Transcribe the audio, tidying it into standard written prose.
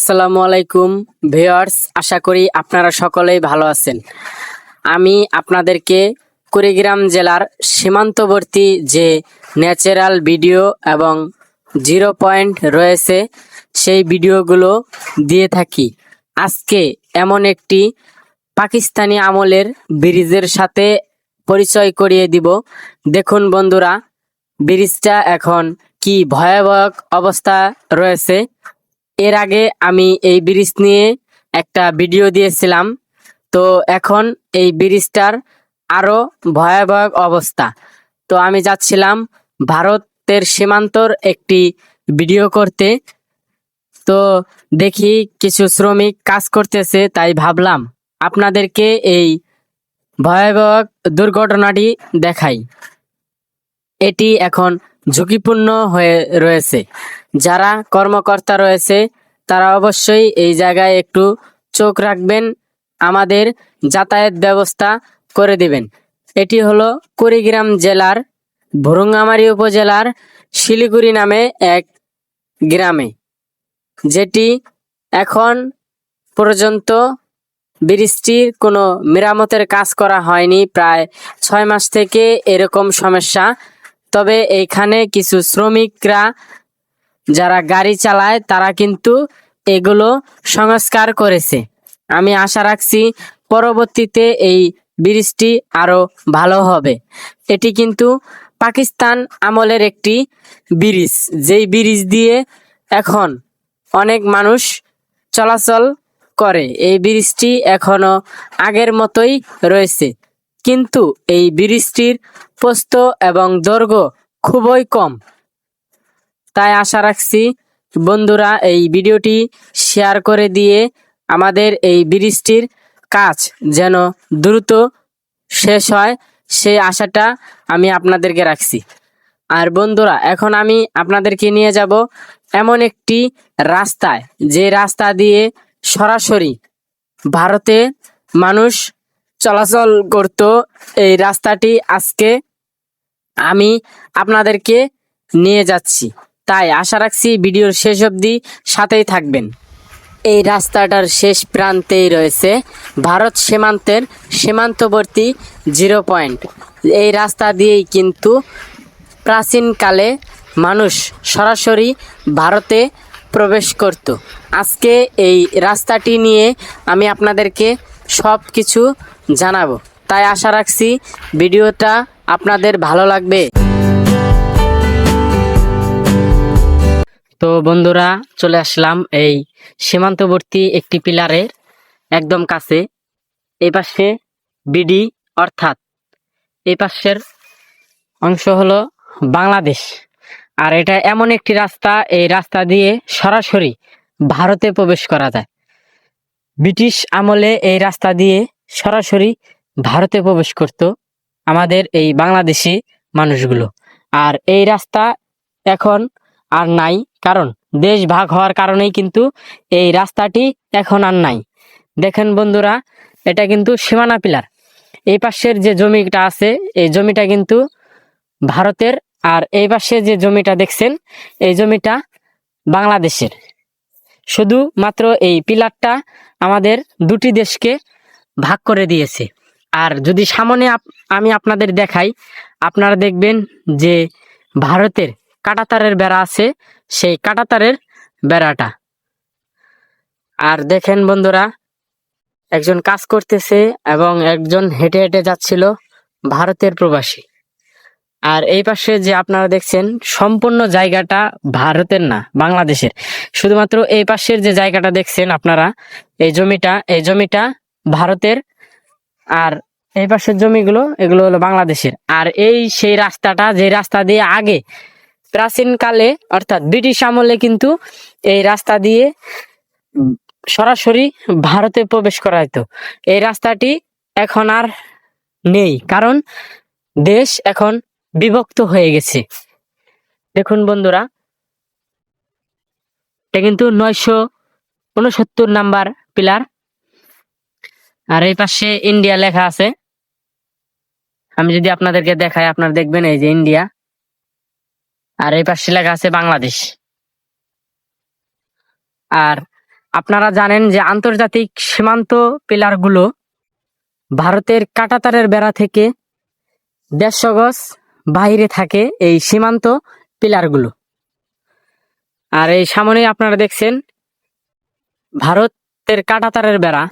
আসসালামু আলাইকুম ভিউয়ার্স, আশা করি আপনারা সকলেই ভালো আছেন। আমি আপনাদেরকে কুড়িগ্রাম জেলার সীমান্তবর্তী যে ন্যাচারাল ভিডিও এবং জিরো পয়েন্ট রয়েছে সেই ভিডিওগুলো দিয়ে থাকি। আজকে এমন একটি পাকিস্তানি আমলের ব্রিজের সাথে পরিচয় করিয়ে দিব। দেখুন বন্ধুরা, ব্রিজটা এখন কি ভয়াবহ অবস্থা রয়েছে। এর আগে আমি এই ব্রিজ নিয়ে একটা ভিডিও দিয়েছিলাম, তো এখন এই ব্রিজটার আরো ভয়াবহ অবস্থা। তো আমি যাচ্ছিলাম ভারতের সীমান্তর একটি ভিডিও করতে, তো দেখি কিছু শ্রমিক কাজ করতেছে, তাই ভাবলাম আপনাদেরকে এই ভয়াবহ দুর্ঘটনাটি দেখাই। এটি এখন ঝুঁকিপূর্ণ হয়ে রয়েছে। যারা কর্মকর্তা রয়েছে তারা অবশ্যই এই জায়গায় একটু চোখ রাখবেন, আমাদের যাতায়াত ব্যবস্থা করে দিবেন। এটি হলো কুড়িগ্রাম জেলার ভুরুঙ্গামারী উপজেলার শিলিগুড়ি নামে এক গ্রামে, যেটি এখন পর্যন্ত ব্রিজটির কোনো মেরামতের কাজ করা হয়নি। প্রায় 6 মাস থেকে এরকম সমস্যা। তবে এইখানে কিছু শ্রমিকরা যারা গাড়ি চালায় তারা কিন্তু এগুলো সংস্কার করেছে। আমি আশা রাখছি পরবর্তীতে এই ব্রিজটি আরো ভালো হবে। এটি কিন্তু পাকিস্তান আমলের একটি ব্রিজ, যেই ব্রিজ দিয়ে এখন অনেক মানুষ চলাচল করে। এই ব্রিজটি এখনো আগের মতোই রয়েছে, কিন্তু এই ব্রিজটির প্রস্থ এবং দৈর্ঘ্য খুবই কম। তাই আশা রাখছি বন্ধুরা এই ভিডিওটি শেয়ার করে দিয়ে আমাদের এই ব্রিজটির কাজ যেন দ্রুত শেষ হয়, সেই আশাটা আমি আপনাদেরকে রাখছি। আর বন্ধুরা, এখন আমি আপনাদেরকে নিয়ে যাব এমন একটি রাস্তায়, যে রাস্তা দিয়ে সরাসরি ভারতে মানুষ চলাচল করত। এই রাস্তাটি আজকে আমি আপনাদেরকে নিয়ে যাচ্ছি, তাই আশা রাখছি ভিডিওর শেষ অবধি সাথেই থাকবেন। এই রাস্তাটার শেষ প্রান্তেই রয়েছে ভারত সীমান্তের সীমান্তবর্তী জিরো পয়েন্ট। এই রাস্তা দিয়েই কিন্তু প্রাচীনকালে মানুষ সরাসরি ভারতে প্রবেশ করত। আজকে এই রাস্তাটি নিয়ে আমি আপনাদেরকে সব কিছু জানাবো, তাই আশা রাখছি ভিডিওটা আপনাদের ভালো লাগবে। তো বন্ধুরা, চলে আসলাম এই সীমান্তবর্তী একটি পিলারের একদম কাছে। এই পাশে বিডি, অর্থাৎ এই পাশের অংশ হলো বাংলাদেশ। আর এটা এমন একটি রাস্তা, এই রাস্তা দিয়ে সরাসরি ভারতে প্রবেশ করা যায়। ব্রিটিশ আমলে এই রাস্তা দিয়ে সরাসরি ভারতে প্রবেশ করত আমাদের এই বাংলাদেশি মানুষগুলো। আর এই রাস্তা এখন আর নাই, কারণ দেশ ভাগ হওয়ার কারণেই কিন্তু এই রাস্তাটি এখন আর নাই। দেখেন বন্ধুরা, এটা কিন্তু সীমানা পিলার। এই পাশের যে জমিটা আছে এই জমিটা কিন্তু ভারতের, আর এই পাশে যে জমিটা দেখছেন এই জমিটা বাংলাদেশের। শুধু মাত্র এই পিলারটা আমাদের দুটি দেশকে ভাগ করে দিয়েছে। আর যদি সামনে আমি আপনাদের দেখাই, আপনারা দেখবেন যে ভারতের কাঁটাতারের বেড়া আছে, সেই কাঁটাতারের বেড়াটা। আর দেখেন বন্ধুরা, একজন কাজ করতেছে এবং একজন হেঁটে হেঁটে যাচ্ছিল, ভারতের প্রবাসী। আর এই পাশে যে আপনারা দেখছেন সম্পূর্ণ জায়গাটা ভারতের না, বাংলাদেশের। শুধুমাত্র এই পাশের যে জায়গাটা দেখছেন আপনারা, এই জমিটা ভারতের, আর এই পাশের জমিগুলো এগুলো হলো বাংলাদেশের। আর এই সেই রাস্তাটা, যে রাস্তা দিয়ে আগে প্রাচীনকালে অর্থাৎ ব্রিটিশ আমলে কিন্তু এই রাস্তা দিয়ে সরাসরি ভারতে প্রবেশ করা হতো। এই রাস্তাটি এখন আর নেই, কারণ দেশ এখন বিভক্ত হয়ে গেছে। দেখুন বন্ধুরা, এটা কিন্তু 969 নাম্বার পিলার। আর এই পাশে ইন্ডিয়া লেখা আছে। আমি যদি আপনাদেরকে দেখাই, আপনারা দেখবেন এই যে ইন্ডিয়া, আর এই পাশে লেখা আছে বাংলাদেশ। আর আপনারা জানেন যে আন্তর্জাতিক সীমান্ত পিলারগুলো ভারতের কাঁটাতারের বেড়া থেকে 150 গজ বাইরে থাকে এই সীমান্ত পিলারগুলো। আর এই সামনে আপনারা দেখছেন ভারতের কাঁটাতারের বেড়া।